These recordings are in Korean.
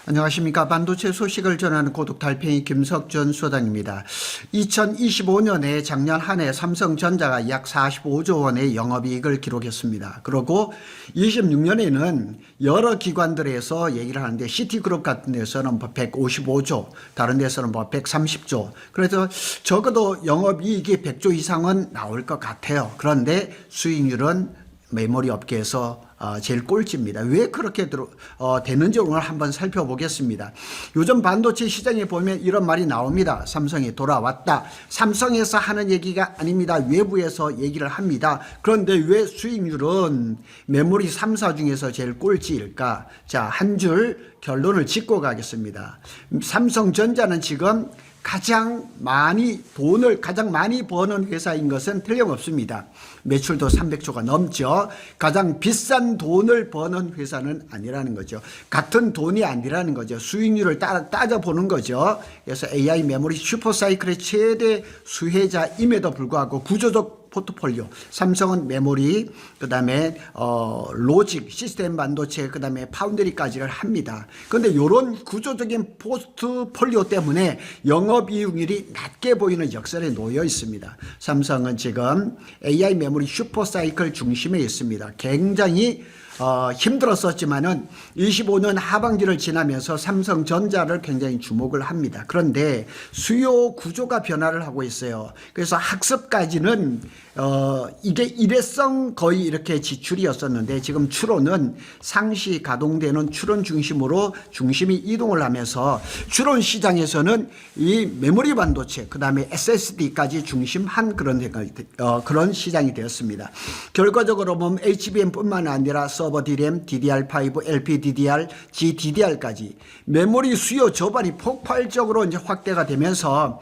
안녕하십니까. 반도체 소식을 전하는 고독 달팽이 김석전 소장입니다. 2025년에 작년 한 해 삼성전자가 약 45조 원의 영업이익을 기록했습니다. 그리고 26년에는 여러 기관들에서 얘기를 하는데 시티그룹 같은 데서는 155조, 다른 데서는 130조. 그래서 적어도 영업이익이 100조 이상은 나올 것 같아요. 그런데 수익률은 메모리 업계에서 제일 꼴찌입니다. 왜 그렇게 되는지 오늘 한번 살펴보겠습니다. 요즘 반도체 시장에 보면 이런 말이 나옵니다. 삼성이 돌아왔다. 삼성에서 하는 얘기가 아닙니다. 외부에서 얘기를 합니다. 그런데 왜 수익률은 메모리 3사 중에서 제일 꼴찌일까? 자, 한 줄 결론을 짓고 가겠습니다. 삼성전자는 지금 가장 많이 버는 회사인 것은 틀림없습니다. 매출도 300조가 넘죠. 가장 비싼 돈을 버는 회사는 아니라는 거죠. 같은 돈이 아니라는 거죠. 수익률을 따져보는 거죠. 그래서 AI 메모리 슈퍼사이클의 최대 수혜자임에도 불구하고 구조적 포트폴리오, 삼성은 메모리, 그 다음에 로직, 시스템 반도체, 그 다음에 파운드리까지를 합니다. 그런데 이런 구조적인 포트폴리오 때문에 영업이익률이 낮게 보이는 역설에 놓여 있습니다. 삼성은 지금 AI 메모리 슈퍼사이클 중심에 있습니다. 굉장히 힘들었었지만은 25년 하반기를 지나면서 삼성전자를 굉장히 주목을 합니다. 그런데 수요 구조가 변화를 하고 있어요. 그래서 학습까지는 이게 일회성 거의 이렇게 지출이었었는데 지금 추론은 상시 가동되는 추론 중심으로 중심이 이동을 하면서 추론 시장에서는 이 메모리 반도체 그 다음에 SSD까지 중심한 그런 시장이 되었습니다. 결과적으로 보면 HBM뿐만 아니라 서버 DRAM, DDR5, LPDDR, GDDR까지 메모리 수요 저반이 폭발적으로 이제 확대가 되면서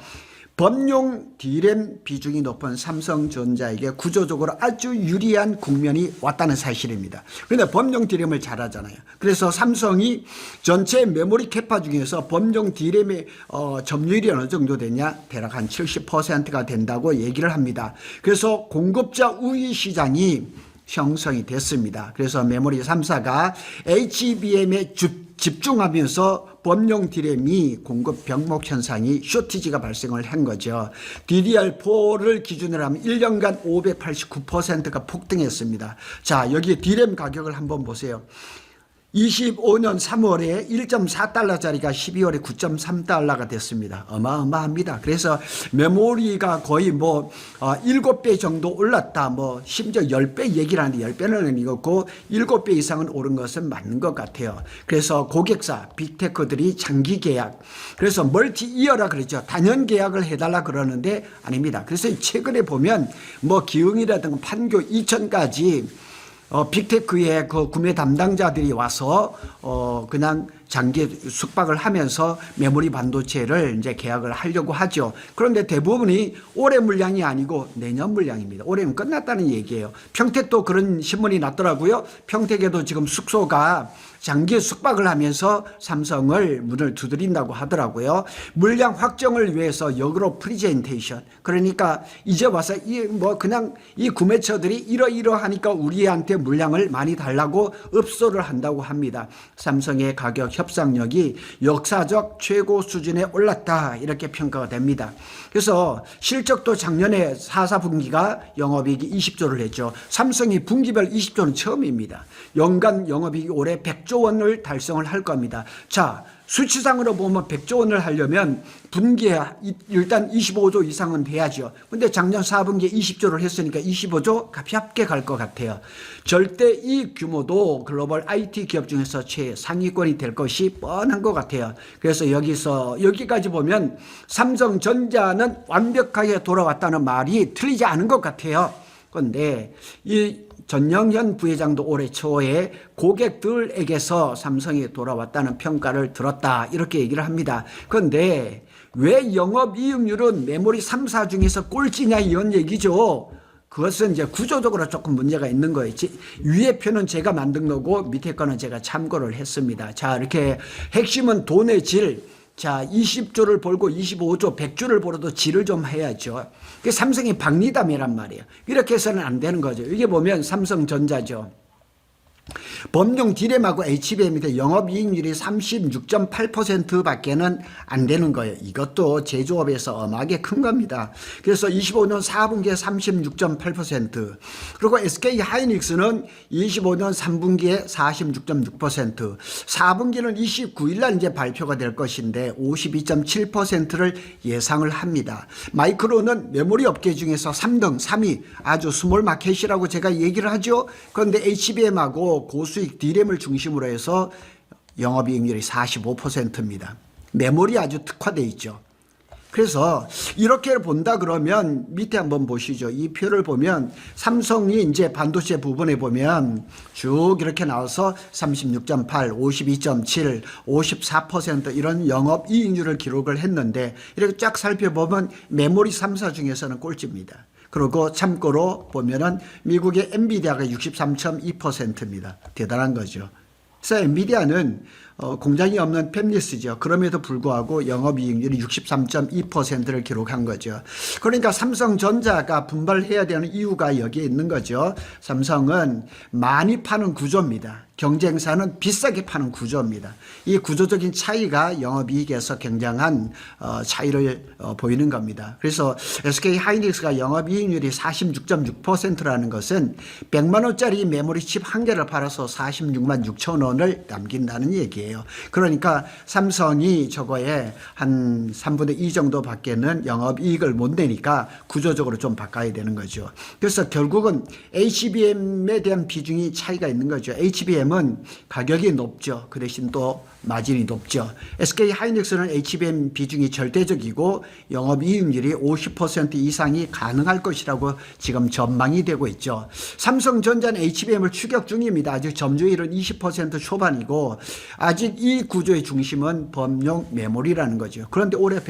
범용 DRAM 비중이 높은 삼성전자에게 구조적으로 아주 유리한 국면이 왔다는 사실입니다. 그런데 범용 DRAM을 잘 하잖아요. 그래서 삼성이 전체 메모리 캐파 중에서 범용 DRAM의 점유율이 어느 정도 되냐? 대략 한 70%가 된다고 얘기를 합니다. 그래서 공급자 우위 시장이 형성이 됐습니다. 그래서 메모리 3사가 HBM에 집중하면서 범용 DRAM이 공급 병목 현상이 쇼티지가 발생을 한 거죠. DDR4를 기준으로 하면 1년간 589%가 폭등했습니다. 자, 여기 DRAM 가격을 한번 보세요. 25년 3월에 1.4달러짜리가 12월에 9.3달러가 됐습니다. 어마어마합니다. 그래서 메모리가 거의 7배 정도 올랐다. 심지어 10배 얘기를 하는데 10배는 아니고 7배 이상은 오른 것은 맞는 것 같아요. 그래서 고객사, 빅테크들이 장기 계약, 그래서 멀티 이어라 그러죠. 단연 계약을 해달라 그러는데 아닙니다. 그래서 최근에 보면 기흥이라든가 판교, 이천까지 빅테크의 그 구매 담당자들이 와서 그냥 장기 숙박을 하면서 메모리 반도체를 이제 계약을 하려고 하죠. 그런데 대부분이 올해 물량이 아니고 내년 물량입니다. 올해는 끝났다는 얘기예요. 평택도 그런 신문이 났더라고요. 평택에도 지금 숙소가 장기 숙박을 하면서 삼성을 문을 두드린다고 하더라고요. 물량 확정을 위해서 역으로 프리젠테이션. 그러니까 이제 와서 그냥 이 구매처들이 이러하니까 우리한테 물량을 많이 달라고 읍소를 한다고 합니다. 삼성의 가격 협상력이 역사적 최고 수준에 올랐다 이렇게 평가가 됩니다. 그래서 실적도 작년에 4분기가 영업이익이 20조를 했죠. 삼성이 분기별 20조는 처음입니다. 연간 영업이익이 올해 100조 원을 달성을 할 겁니다. 자, 수치상으로 보면 100조 원을 하려면 분기에 일단 25조 이상은 돼야죠. 근데 작년 4분기에 20조를 했으니까 25조 가볍게 갈 것 같아요. 절대 이 규모도 글로벌 IT 기업 중에서 최상위권이 될 것이 뻔한 것 같아요. 그래서 여기까지 보면 삼성전자는 완벽하게 돌아왔다는 말이 틀리지 않은 것 같아요. 그런데 이 전영현 부회장도 올해 초에 고객들에게서 삼성이 돌아왔다는 평가를 들었다 이렇게 얘기를 합니다. 그런데 왜 영업이익률은 메모리 3사 중에서 꼴찌냐 이런 얘기죠. 그것은 이제 구조적으로 조금 문제가 있는 거예요. 위에 표는 제가 만든 거고 밑에 거는 제가 참고를 했습니다. 자, 이렇게 핵심은 돈의 질. 자, 20조를 벌고 25조, 100조를 벌어도 질을 좀 해야죠. 그게 삼성이 박리담이란 말이에요. 이렇게 해서는 안 되는 거죠. 이게 보면 삼성전자죠. 범용 디램하고 HBM인데 영업이익률이 36.8%밖에는 안 되는 거예요. 이것도 제조업에서 엄하게 큰 겁니다. 그래서 25년 4분기에 36.8%, 그리고 SK 하이닉스는 25년 3분기에 46.6%, 4분기는 29일 날 이제 발표가 될 것인데 52.7%를 예상을 합니다. 마이크론은 메모리 업계 중에서 3등, 3위 아주 스몰 마켓이라고 제가 얘기를 하죠. 그런데 HBM하고 고수익 D램을 중심으로 해서 영업이익률이 45%입니다. 메모리 아주 특화되어 있죠. 그래서 이렇게 본다 그러면 밑에 한번 보시죠. 이 표를 보면 삼성이 이제 반도체 부분에 보면 쭉 이렇게 나와서 36.8, 52.7, 54% 이런 영업이익률을 기록을 했는데 이렇게 쫙 살펴보면 메모리 3사 중에서는 꼴찌입니다. 그리고 참고로 보면은 미국의 엔비디아가 63.2%입니다. 대단한 거죠. 그래서 엔비디아는 공장이 없는 팹리스죠. 그럼에도 불구하고 영업이익률이 63.2%를 기록한 거죠. 그러니까 삼성전자가 분발해야 되는 이유가 여기에 있는 거죠. 삼성은 많이 파는 구조입니다. 경쟁사는 비싸게 파는 구조입니다. 이 구조적인 차이가 영업이익에서 굉장한 차이를 보이는 겁니다. 그래서 SK 하이닉스가 영업이익률이 46.6%라는 것은 100만 원짜리 메모리 칩 한 개를 팔아서 46만 6천 원을 남긴다는 얘기예요. 그러니까 삼성이 저거에 한 3분의 2 정도 밖에는 영업이익을 못 내니까 구조적으로 좀 바꿔야 되는 거죠. 그래서 결국은 HBM에 대한 비중이 차이가 있는 거죠. HBM은 가격이 높죠. 그 대신 또 마진이 높죠. SK 하이닉스는 HBM 비중이 절대적이고 영업이익률이 50% 이상이 가능할 것이라고 지금 전망이 되고 있죠. 삼성전자는 HBM을 추격 중입니다. 아직 점유율은 20% 초반이고 아직 이 구조의 중심은 범용 메모리라는 거죠. 그런데 올해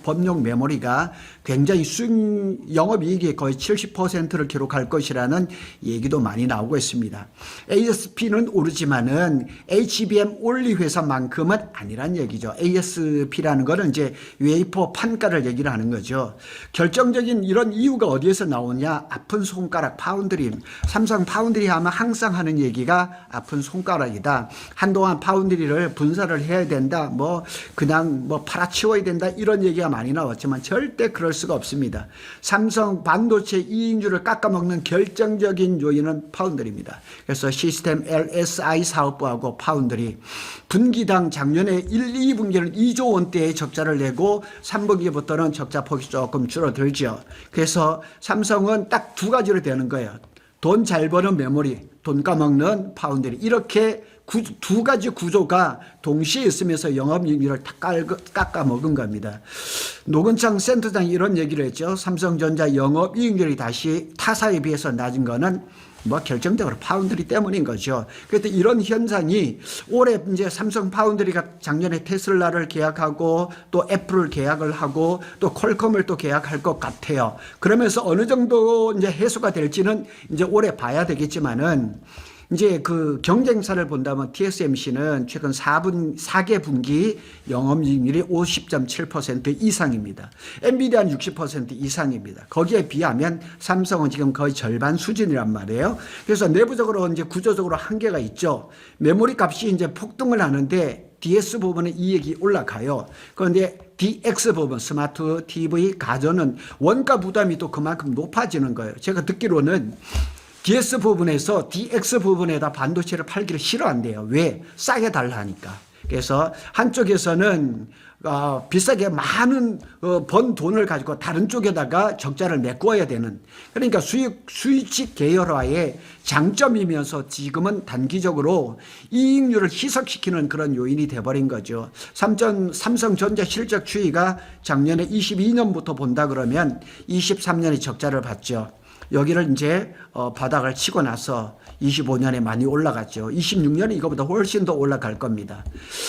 범용 메모리가 굉장히 영업이익이 거의 70%를 기록할 것이라는 얘기도 많이 나오고 있습니다. ASP는 오르지만은 HBM 올리 회사만큼은 아니란 얘기죠. ASP라는 거는 이제 웨이퍼 판가를 얘기를 하는 거죠. 결정적인 이런 이유가 어디에서 나오냐? 아픈 손가락 파운드리. 삼성 파운드리 하면 항상 하는 얘기가 아픈 손가락이다. 한동안 파운드리를 분사를 해야 된다. 그냥 팔아치워야 된다. 이런 얘기가 많이 나왔지만 절대 그럴 수가 없습니다. 삼성 반도체 이익률을 깎아먹는 결정적인 요인은 파운드리입니다. 그래서 시스템 LSI 사업부하고 파운드리 분기당 작년에 1, 2분기는 2조 원대의 적자를 내고 3분기부터는 적자 폭이 조금 줄어들죠. 그래서 삼성은 딱 두 가지로 되는 거예요. 돈 잘 버는 메모리, 돈 까먹는 파운드리. 이렇게 두 가지 구조가 동시에 있으면서 영업이익률을 다 깎아먹은 겁니다. 노건창 센터장이 이런 얘기를 했죠. 삼성전자 영업이익률이 다시 타사에 비해서 낮은 거는 결정적으로 파운드리 때문인 거죠. 그런데 이런 현상이 올해 이제 삼성 파운드리가 작년에 테슬라를 계약하고 또 애플을 계약을 하고 또 퀄컴을 또 계약할 것 같아요. 그러면서 어느 정도 이제 해소가 될지는 이제 올해 봐야 되겠지만은 이제 그 경쟁사를 본다면 TSMC는 최근 4개 분기 영업이익률이 50.7% 이상입니다. 엔비디아는 60% 이상입니다. 거기에 비하면 삼성은 지금 거의 절반 수준이란 말이에요. 그래서 내부적으로 이제 구조적으로 한계가 있죠. 메모리 값이 이제 폭등을 하는데 DS 부분의 이익이 올라가요. 그런데 DX 부분, 스마트 TV, 가전은 원가 부담이 또 그만큼 높아지는 거예요. 제가 듣기로는 DS 부분에서 DX 부분에다 반도체를 팔기를 싫어한대요. 왜? 싸게 달라 하니까. 그래서 한쪽에서는 비싸게 많은 번 돈을 가지고 다른 쪽에다가 적자를 메꿔야 되는, 그러니까 수익직 계열화의 장점이면서 지금은 단기적으로 이익률을 희석시키는 그런 요인이 돼버린 거죠. 삼성전자 실적 추이가 작년에 22년부터 본다 그러면 23년에 적자를 봤죠. 여기를 이제 바닥을 치고 나서 25년에 많이 올라갔죠. 26년에 이거보다 훨씬 더 올라갈 겁니다.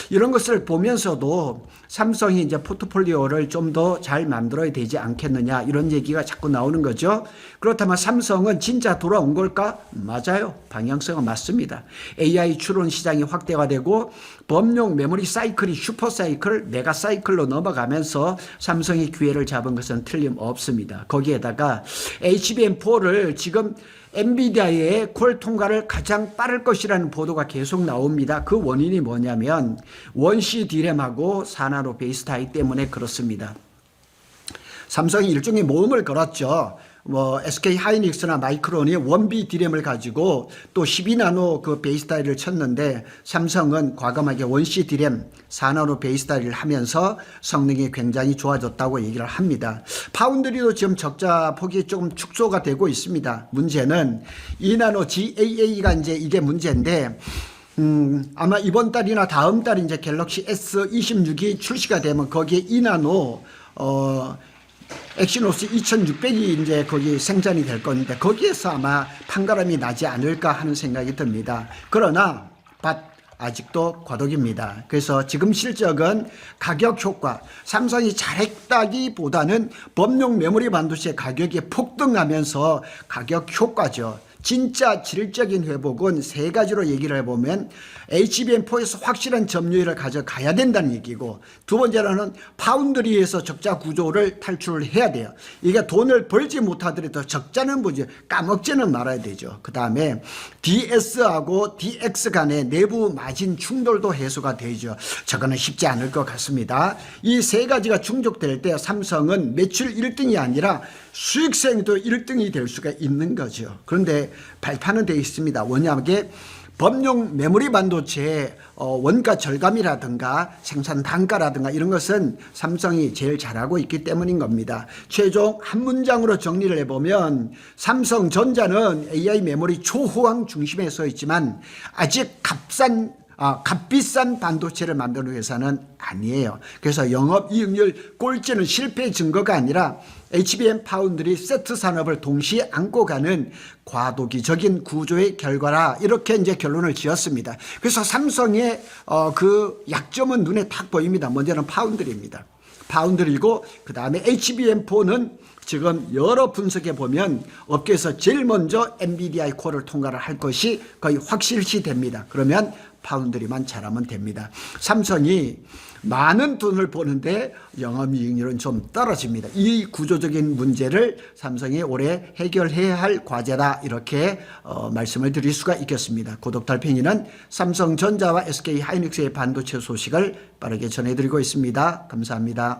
이런 것을 보면서도 삼성이 이제 포트폴리오를 좀 더 잘 만들어야 되지 않겠느냐 이런 얘기가 자꾸 나오는 거죠. 그렇다면 삼성은 진짜 돌아온 걸까? 맞아요. 방향성은 맞습니다. AI 추론 시장이 확대가 되고 범용 메모리 사이클이 슈퍼 사이클, 메가 사이클로 넘어가면서 삼성이 기회를 잡은 것은 틀림없습니다. 거기에다가 HBM4를 지금 엔비디아의 콜 통과를 가장 빠를 것이라는 보도가 계속 나옵니다. 그 원인이 뭐냐면 원시 디램하고 4나노 베이스 타입 때문에 그렇습니다. 삼성이 일종의 모험을 걸었죠. SK 하이닉스나 마이크론이 원비 디램을 가지고 또 12나노 그 베이스 타입을 쳤는데 삼성은 과감하게 원시 디램 4나노 베이스 타입을 하면서 성능이 굉장히 좋아졌다고 얘기를 합니다. 파운드리도 지금 적자 폭이 조금 축소가 되고 있습니다. 문제는 2나노 GAA가 이제 이게 문제인데 아마 이번 달이나 다음 달 이제 갤럭시 S26이 출시가 되면 거기에 2나노 엑시노스 2600이 이제 거기 생산이 될 건데 거기에서 아마 판가름이 나지 않을까 하는 생각이 듭니다. 그러나 아직도 과도기입니다. 그래서 지금 실적은 가격 효과, 삼성이 잘했다기보다는 범용 메모리 반도체 가격이 폭등하면서 가격 효과죠. 진짜 질적인 회복은 세 가지로 얘기를 해보면 HBM4에서 확실한 점유율을 가져가야 된다는 얘기고, 두 번째로는 파운드리에서 적자 구조를 탈출을 해야 돼요. 이게 돈을 벌지 못하더라도 적자는 뭐지, 까먹지는 말아야 되죠. 그 다음에 DS하고 DX 간의 내부 마진 충돌도 해소가 되죠. 저거는 쉽지 않을 것 같습니다. 이 세 가지가 충족될 때 삼성은 매출 1등이 아니라 수익성도 1등이 될 수가 있는 거죠. 그런데 발판은 되어 있습니다. 워낙에 범용 메모리 반도체 원가 절감이라든가 생산 단가라든가 이런 것은 삼성이 제일 잘하고 있기 때문인 겁니다. 최종 한 문장으로 정리를 해보면 삼성전자는 AI 메모리 초호황 중심에 서 있지만 아직 값비싼 반도체를 만드는 회사는 아니에요. 그래서 영업이익률 꼴찌는 실패의 증거가 아니라 HBM 파운드리 세트 산업을 동시에 안고 가는 과도기적인 구조의 결과라, 이렇게 이제 결론을 지었습니다. 그래서 삼성의 그 약점은 눈에 딱 보입니다. 먼저는 파운드리입니다. 파운드리고 그 다음에 HBM4는 지금 여러 분석해 보면 업계에서 제일 먼저 엔비디아의 콜을 통과를 할 것이 거의 확실시 됩니다. 그러면 파운드리만 잘하면 됩니다. 삼성이 많은 돈을 버는데 영업이익률은 좀 떨어집니다. 이 구조적인 문제를 삼성이 올해 해결해야 할 과제다, 이렇게 말씀을 드릴 수가 있겠습니다. 고독 달팽이는 삼성전자와 SK 하이닉스의 반도체 소식을 빠르게 전해드리고 있습니다. 감사합니다.